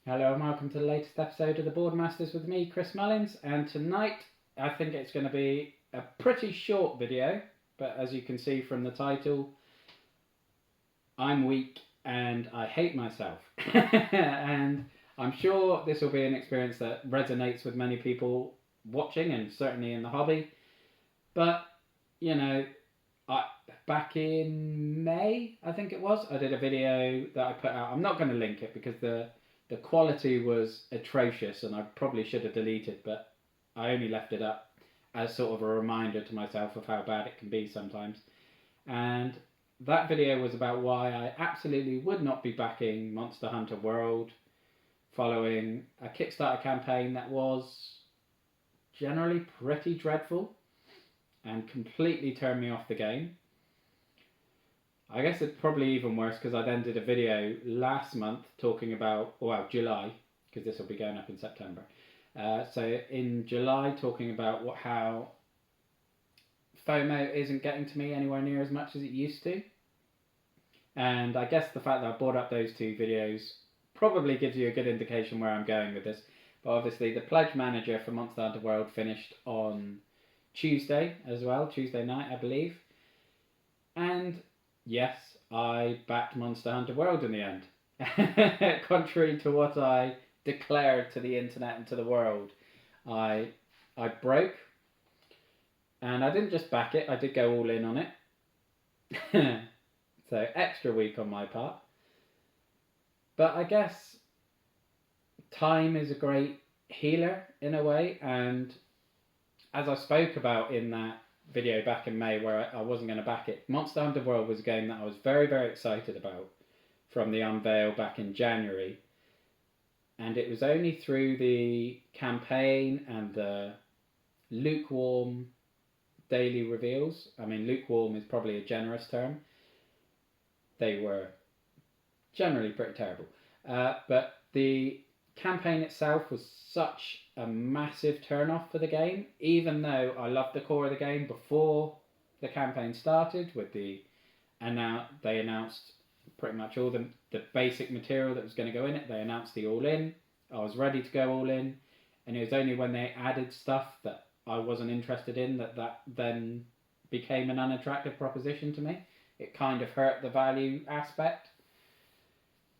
Hello and welcome to the latest episode of the Boardmasters with me, Chris Mullins. And tonight, I think it's going to be a pretty short video, but as you can see from the title, I'm weak and I hate myself. And I'm sure this will be an experience that resonates with many people watching and certainly in the hobby. But, you know, back in May, I think it was, I did a video that I put out. I'm not going to link it because the quality was atrocious and I probably should have deleted, but I only left it up as sort of a reminder to myself of how bad it can be sometimes. And that video was about why I absolutely would not be backing Monster Hunter World following a Kickstarter campaign that was generally pretty dreadful and completely turned me off the game. I guess it's probably even worse because I then did a video last month talking about, July, because this will be going up in September. So in July, talking about how FOMO isn't getting to me anywhere near as much as it used to. And I guess the fact that I brought up those two videos probably gives you a good indication where I'm going with this. But obviously the pledge manager for Monster Hunter World finished on Tuesday as well, Tuesday night I believe. And yes, I backed Monster Hunter World in the end. Contrary to what I declared to the internet and to the world, I broke, and I didn't just back it, I did go all in on it. So extra weak on my part. But I guess time is a great healer in a way, and as I spoke about in that video back in May where I wasn't going to back it, Monster Hunter World was a game that I was very, very excited about from the unveil back in January. And it was only through the campaign and the lukewarm daily reveals. I mean, lukewarm is probably a generous term. They were generally pretty terrible. But the campaign itself was such a massive turn-off for the game, even though I loved the core of the game before the campaign started. With they announced pretty much all the basic material that was going to go in it. They announced the all-in. I was ready to go all in, and it was only when they added stuff that I wasn't interested in that then became an unattractive proposition to me. It kind of hurt the value aspect,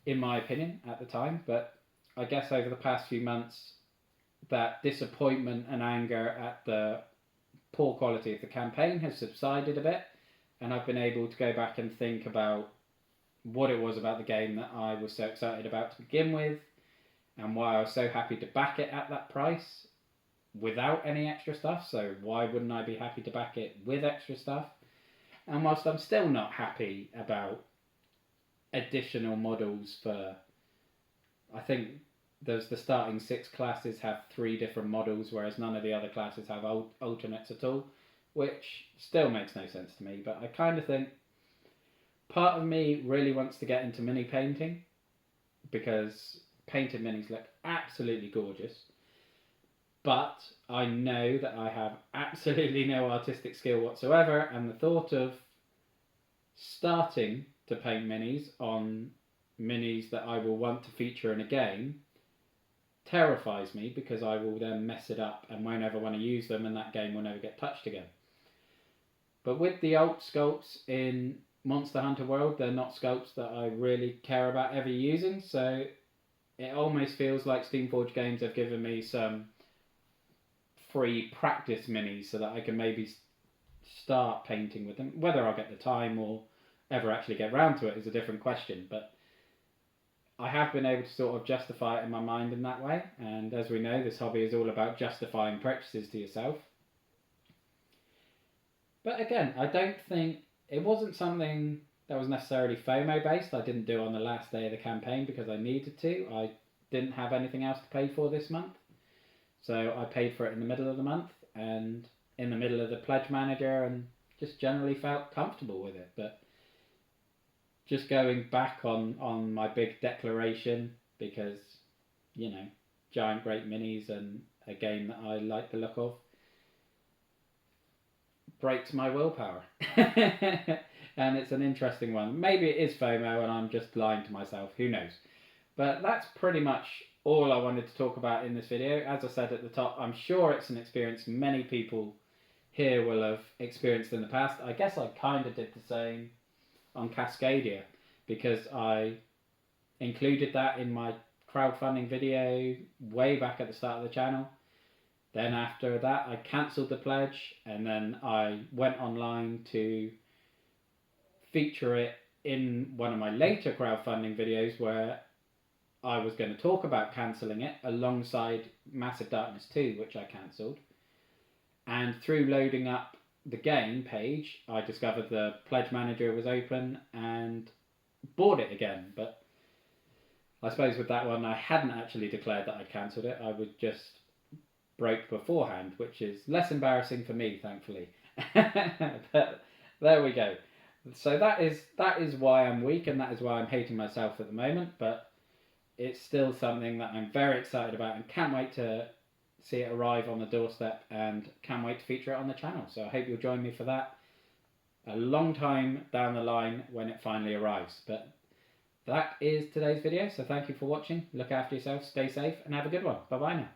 in my opinion, at the time. But I guess over the past few months, that disappointment and anger at the poor quality of the campaign has subsided a bit, and I've been able to go back and think about what it was about the game that I was so excited about to begin with, and why I was so happy to back it at that price without any extra stuff. So why wouldn't I be happy to back it with extra stuff? And whilst I'm still not happy about additional models for, I think there's the starting 6 classes have 3 different models, whereas none of the other classes have alternates at all, which still makes no sense to me. But I kind of think part of me really wants to get into mini painting, because painted minis look absolutely gorgeous. But I know that I have absolutely no artistic skill whatsoever, and the thought of starting to paint minis on minis that I will want to feature in a game terrifies me, because I will then mess it up and won't ever want to use them, and that game will never get touched again. But with the alt sculpts in Monster Hunter World, they're not sculpts that I really care about ever using, so it almost feels like Steamforged Games have given me some free practice minis so that I can maybe start painting with them. Whether I'll get the time or ever actually get round to it is a different question, but I have been able to sort of justify it in my mind in that way. And as we know, this hobby is all about justifying purchases to yourself. But again, I don't think it wasn't something that was necessarily FOMO based. I didn't do it on the last day of the campaign because I needed to. I didn't have anything else to pay for this month, so I paid for it in the middle of the month and in the middle of the pledge manager, and just generally felt comfortable with it. But just going back on my big declaration, because, you know, giant great minis and a game that I like the look of, breaks my willpower. And it's an interesting one. Maybe it is FOMO and I'm just lying to myself, who knows. But that's pretty much all I wanted to talk about in this video. As I said at the top, I'm sure it's an experience many people here will have experienced in the past. I guess I kind of did the same on Cascadia, because I included that in my crowdfunding video way back at the start of the channel. Then after that I cancelled the pledge, and then I went online to feature it in one of my later crowdfunding videos where I was going to talk about cancelling it alongside Massive Darkness 2, which I cancelled. And through loading up the game page, I discovered the pledge manager was open and bought it again. But I suppose with that one, I hadn't actually declared that I'd cancelled it. I would just broke beforehand, which is less embarrassing for me, thankfully. But there we go. So that is why I'm weak, and that is why I'm hating myself at the moment. But it's still something that I'm very excited about, and can't wait to see it arrive on the doorstep, and can't wait to feature it on the channel. So I hope you'll join me for that a long time down the line when it finally arrives. But that is today's video, so thank you for watching. Look after yourself, stay safe, and have a good one. Bye bye now.